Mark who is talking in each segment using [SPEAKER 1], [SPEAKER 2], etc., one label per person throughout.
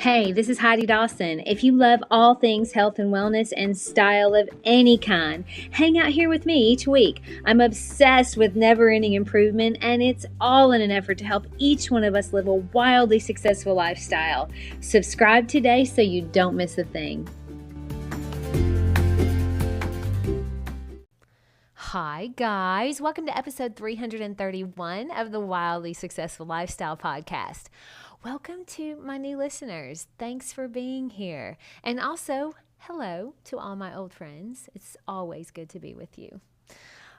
[SPEAKER 1] Hey, this is Heidi Dawson. If you love all things health and wellness and style of any kind, hang out here with me each week. I'm obsessed with never-ending improvement, and it's all in an effort to help each one of us live a wildly successful lifestyle. Subscribe today so you don't miss a thing.
[SPEAKER 2] Hi, guys. Welcome to episode 331 of the Wildly Successful Lifestyle Podcast. Welcome to my new listeners. Thanks for being here. And also, hello to all my old friends. It's always good to be with you.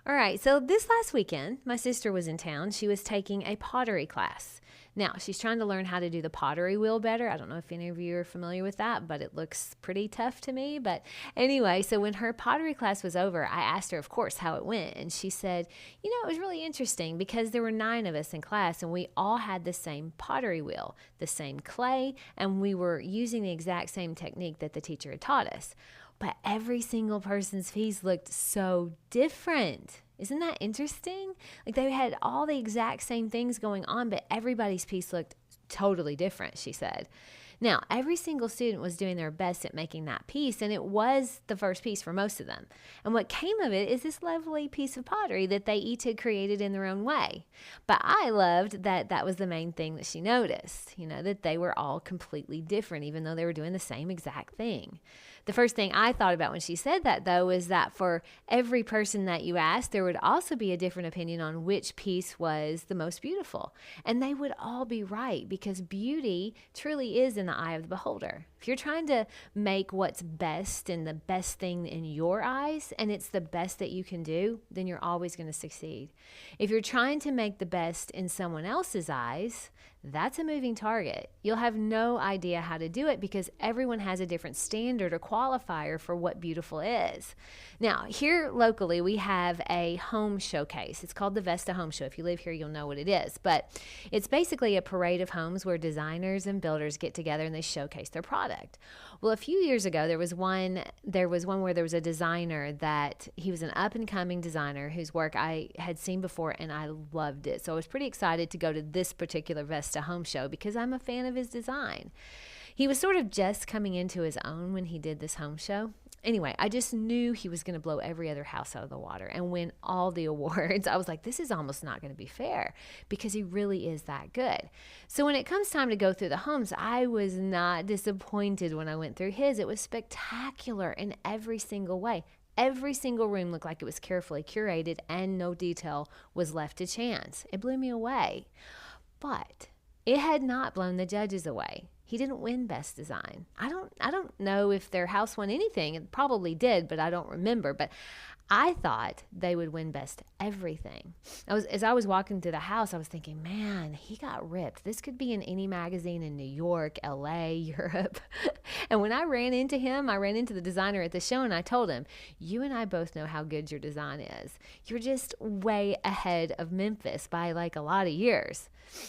[SPEAKER 2] All right, so this last weekend, my sister was in town. She was taking a pottery class. Now, she's trying to learn how to do the pottery wheel better. I don't know if any of you are familiar with that, but it looks pretty tough to me. But anyway, so when her pottery class was over, I asked her, of course, how it went. And she said, it was really interesting because there were 9 of us in class and we all had the same pottery wheel, the same clay, and we were using the exact same technique that the teacher had taught us. But every single person's piece looked so different. Isn't that interesting? Like they had all the exact same things going on, but everybody's piece looked totally different, she said. Now, every single student was doing their best at making that piece, and it was the first piece for most of them. And what came of it is this lovely piece of pottery that they each had created in their own way. But I loved that that was the main thing that she noticed, that they were all completely different, even though they were doing the same exact thing. The first thing I thought about when she said that, though, is that for every person that you asked, there would also be a different opinion on which piece was the most beautiful. And they would all be right, because beauty truly is in the eye of the beholder. If you're trying to make what's best and the best thing in your eyes, and it's the best that you can do, then you're always going to succeed. If you're trying to make the best in someone else's eyes, that's a moving target. You'll have no idea how to do it because everyone has a different standard or qualifier for what beautiful is. Now, here locally, we have a home showcase. It's called the Vesta Home Show. If you live here, you'll know what it is. But it's basically a parade of homes where designers and builders get together and they showcase their product. Well, a few years ago, there was one where there was a designer that he was an up-and-coming designer whose work I had seen before, and I loved it. So I was pretty excited to go to this particular Vesta Home Show because I'm a fan of his design. He was sort of just coming into his own when he did this home show. Anyway, I just knew he was going to blow every other house out of the water and win all the awards. I was like, this is almost not going to be fair because he really is that good. So when it comes time to go through the homes, I was not disappointed when I went through his. It was spectacular in every single way. Every single room looked like it was carefully curated and no detail was left to chance. It blew me away. But it had not blown the judges away. He didn't win Best Design. I don't know if their house won anything. It probably did, but I don't remember. But I thought they would win Best Everything. As I was walking through the house, I was thinking, man, he got ripped. This could be in any magazine in New York, LA, Europe. And when I ran into him, I ran into the designer at the show, and I told him, you and I both know how good your design is. You're just way ahead of Memphis by like a lot of years.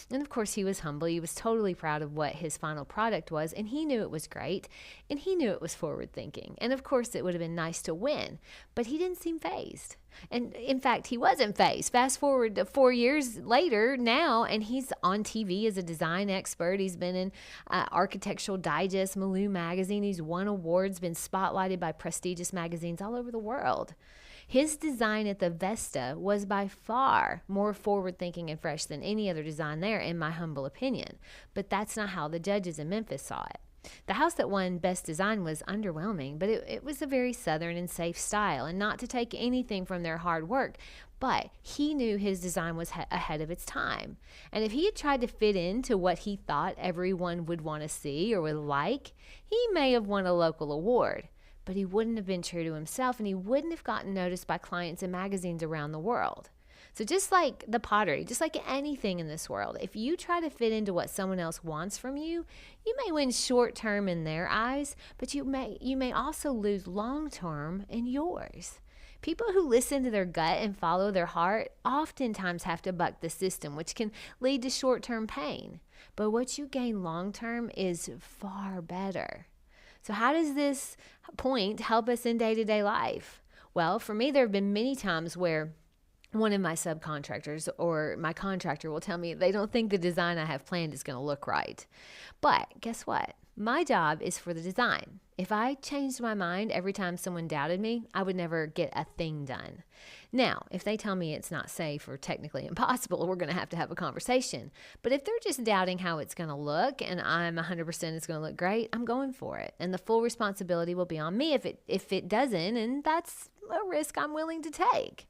[SPEAKER 2] And of course, he was humble. He was totally proud of what his final product was, and he knew it was great, and he knew it was forward thinking. And of course, it would have been nice to win, but he didn't seem fazed. And in fact, he wasn't fazed. Fast forward to 4 years later now, and he's on TV as a design expert. He's been in Architectural Digest, Milieu magazine. He's won awards, been spotlighted by prestigious magazines all over the world. His design at the Vesta was by far more forward-thinking and fresh than any other design there, in my humble opinion. But that's not how the judges in Memphis saw it. The house that won Best Design was underwhelming, but it was a very Southern and safe style, and not to take anything from their hard work, but he knew his design was ahead of its time. And if he had tried to fit into what he thought everyone would want to see or would like, he may have won a local award. But he wouldn't have been true to himself, and he wouldn't have gotten noticed by clients and magazines around the world. So just like the pottery, just like anything in this world, if you try to fit into what someone else wants from you, you may win short term in their eyes, but you may also lose long term in yours. People who listen to their gut and follow their heart oftentimes have to buck the system, which can lead to short-term pain. But what you gain long-term is far better. So how does this point help us in day-to-day life? Well, for me, there have been many times where one of my subcontractors or my contractor will tell me they don't think the design I have planned is going to look right. But guess what? My job is for the design. If I changed my mind every time someone doubted me, I would never get a thing done. Now, if they tell me it's not safe or technically impossible, we're going to have a conversation. But if they're just doubting how it's going to look and I'm 100% it's going to look great, I'm going for it. And the full responsibility will be on me if it doesn't, and that's a risk I'm willing to take.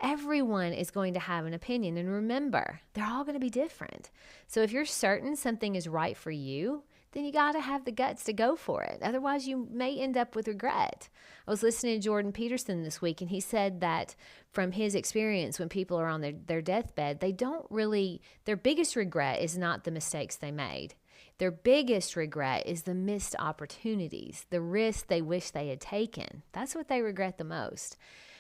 [SPEAKER 2] Everyone is going to have an opinion, and remember, they're all going to be different. So if you're certain something is right for you, then you got to have the guts to go for it. Otherwise, you may end up with regret. I was listening to Jordan Peterson this week, and he said that from his experience, when people are on their deathbed, their biggest regret is not the mistakes they made. Their biggest regret is the missed opportunities, the risks they wish they had taken. That's what they regret the most.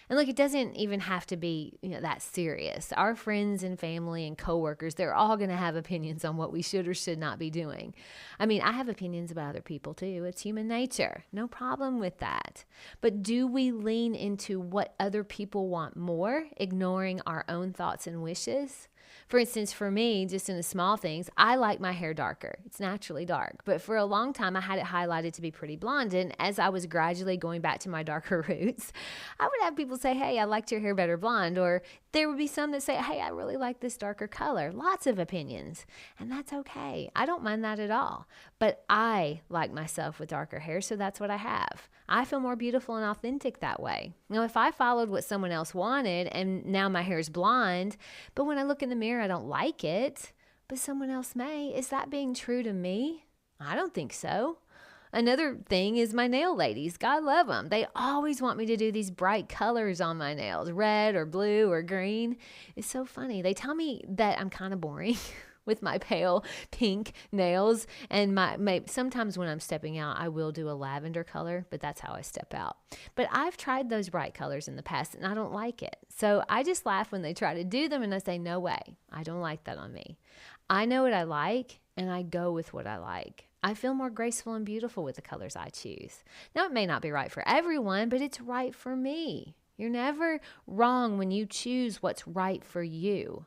[SPEAKER 2] And look, it doesn't even have to be, that serious. Our friends and family and coworkers, they're all going to have opinions on what we should or should not be doing. I mean, I have opinions about other people too. It's human nature. No problem with that. But do we lean into what other people want more, ignoring our own thoughts and wishes? For instance, for me, just in the small things, I like my hair darker. It's naturally dark. But for a long time, I had it highlighted to be pretty blonde. And as I was gradually going back to my darker roots, I would have people say, hey, I liked your hair better blonde. Or there would be some that say, hey, I really like this darker color. Lots of opinions. And that's okay. I don't mind that at all. But I like myself with darker hair, so that's what I have. I feel more beautiful and authentic that way. Now, if I followed what someone else wanted and now my hair is blonde, but when I look in the mirror, I don't like it, but someone else may, is that being true to me? I don't think so. Another thing is my nail ladies. God love them. They always want me to do these bright colors on my nails, red or blue or green. It's so funny. They tell me that I'm kind of boring with my pale pink nails. And sometimes when I'm stepping out, I will do a lavender color, but that's how I step out. But I've tried those bright colors in the past and I don't like it. So I just laugh when they try to do them and I say, no way, I don't like that on me. I know what I like and I go with what I like. I feel more graceful and beautiful with the colors I choose. Now, it may not be right for everyone, but it's right for me. You're never wrong when you choose what's right for you.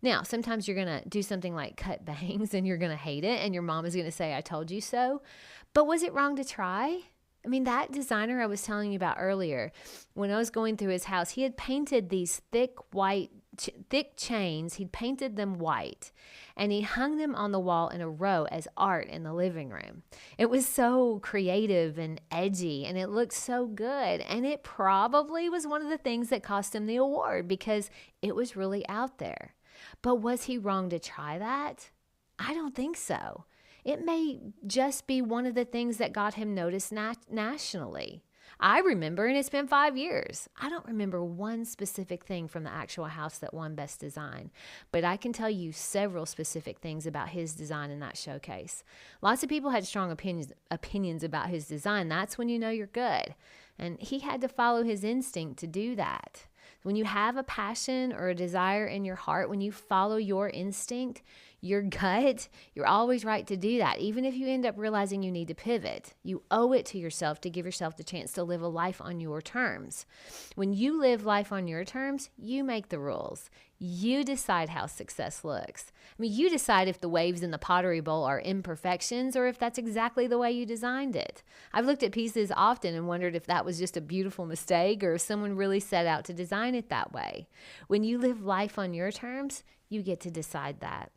[SPEAKER 2] Now, sometimes you're going to do something like cut bangs and you're going to hate it and your mom is going to say, I told you so. But was it wrong to try? I mean, that designer I was telling you about earlier, when I was going through his house, he had painted these thick chains. He'd painted them white and he hung them on the wall in a row as art in the living room. It was so creative and edgy and it looked so good. And it probably was one of the things that cost him the award because it was really out there. But was he wrong to try that? I don't think so. It may just be one of the things that got him noticed nationally. I remember, and it's been 5 years. I don't remember one specific thing from the actual house that won Best Design, but I can tell you several specific things about his design in that showcase. Lots of people had strong opinions about his design. That's when you know you're good. And he had to follow his instinct to do that. When you have a passion or a desire in your heart, when you follow your instinct, your gut, you're always right to do that. Even if you end up realizing you need to pivot, you owe it to yourself to give yourself the chance to live a life on your terms. When you live life on your terms, you make the rules. You decide how success looks. I mean, you decide if the waves in the pottery bowl are imperfections or if that's exactly the way you designed it. I've looked at pieces often and wondered if that was just a beautiful mistake or if someone really set out to design it that way. When you live life on your terms, you get to decide that.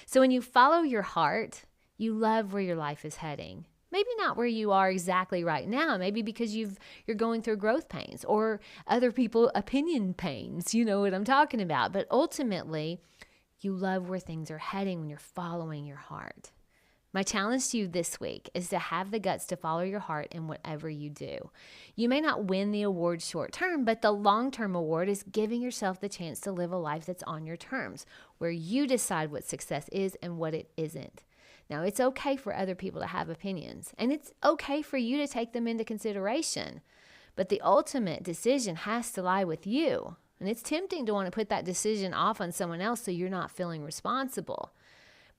[SPEAKER 2] So when you follow your heart, you love where your life is heading. Maybe not where you are exactly right now, maybe because you're going through growth pains or other people opinion pains. You know what I'm talking about. But ultimately, you love where things are heading when you're following your heart. My challenge to you this week is to have the guts to follow your heart in whatever you do. You may not win the award short term, but the long-term award is giving yourself the chance to live a life that's on your terms, where you decide what success is and what it isn't. Now, it's okay for other people to have opinions, and it's okay for you to take them into consideration, but the ultimate decision has to lie with you, and it's tempting to want to put that decision off on someone else so you're not feeling responsible.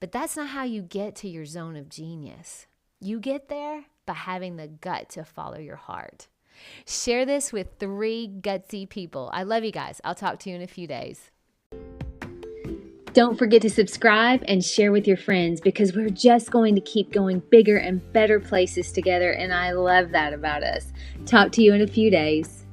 [SPEAKER 2] But that's not how you get to your zone of genius. You get there by having the gut to follow your heart. Share this with 3 gutsy people. I love you guys. I'll talk to you in a few days.
[SPEAKER 1] Don't forget to subscribe and share with your friends because we're just going to keep going bigger and better places together, and I love that about us. Talk to you in a few days.